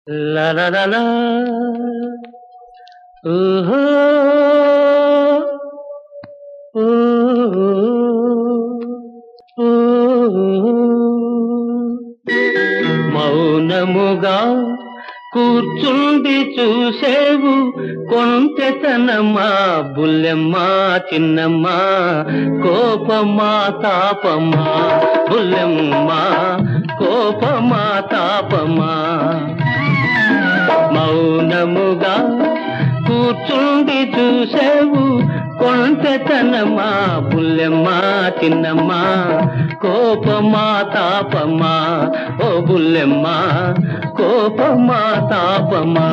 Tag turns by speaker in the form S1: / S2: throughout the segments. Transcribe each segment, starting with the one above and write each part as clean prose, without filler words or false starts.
S1: లా లా లా లా. ఓహో ఓహో ఓహో. మౌనముగా కూర్చుండి చూసేవు కొంటెతనమా బుల్లెమ్మా చిన్నమ్మా కోపమా తాపమా బుల్లెమ్మా కోపమా తాపమా. మౌనముగా కూర్చుండి చూసేవు కొంటెతనమా బుల్లెమ్మా చిన్నమ్మా కోపమా తాపమా ఓ బుల్లెమ్మా కోపమా తాపమా.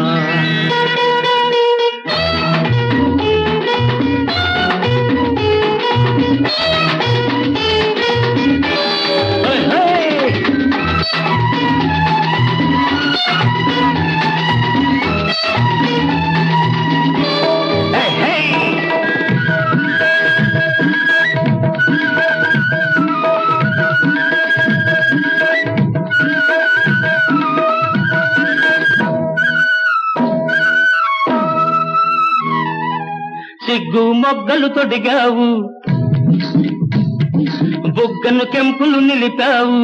S1: సిగ్గు మొగ్గలు తొడిగావు బుగ్గను కెంపులు నిలిపావు.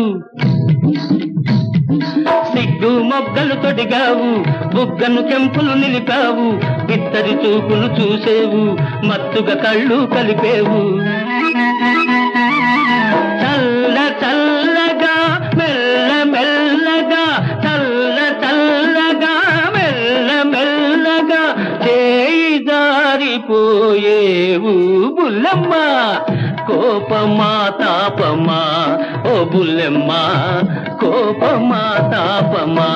S1: సిగ్గు మొగ్గలు తొడిగావు బుగ్గను కెంపులు నిలిపావు. ఇద్దరి చూపులు చూసేవు మత్తుగా కళ్ళు కలిపేవు. చల్ల చల్లగా మెల్ల మెల్లగా చల్ల చల్లగా మెల్ల మెల్లగా చేయి జారిపోయేవు బుల్లెమ్మా కోపమా తాపమా ఓ బుల్లెమ్మా కోపమా తాపమా.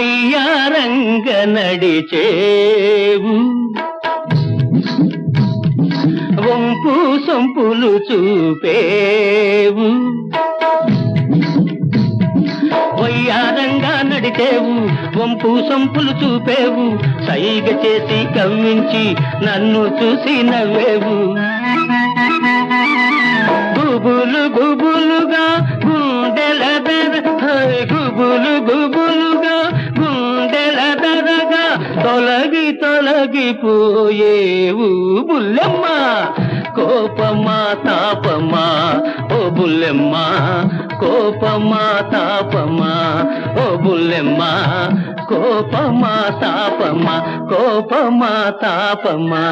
S1: వయ్యారంగ నడిచేవు వంపు సొంపులు చూపేవు. వయ్యారంగా నడిచేవు వంపు సొంపులు చూపేవు. సైగ చేసి కవ్వించి నన్ను చూసి నవ్వేవు. గుబులు గుబులుగా గుండెల గుబులు గుబులుగా గుండెల దరగా తొలగి తొలగిపోయేవు బుల్లెమ్మా కోపమా తాపమా ఓ బుల్లెమ్మా కోపమా తాపమా ఓ బుల్లెమ్మా కోపమా తాపమా కోపమా తాపమా.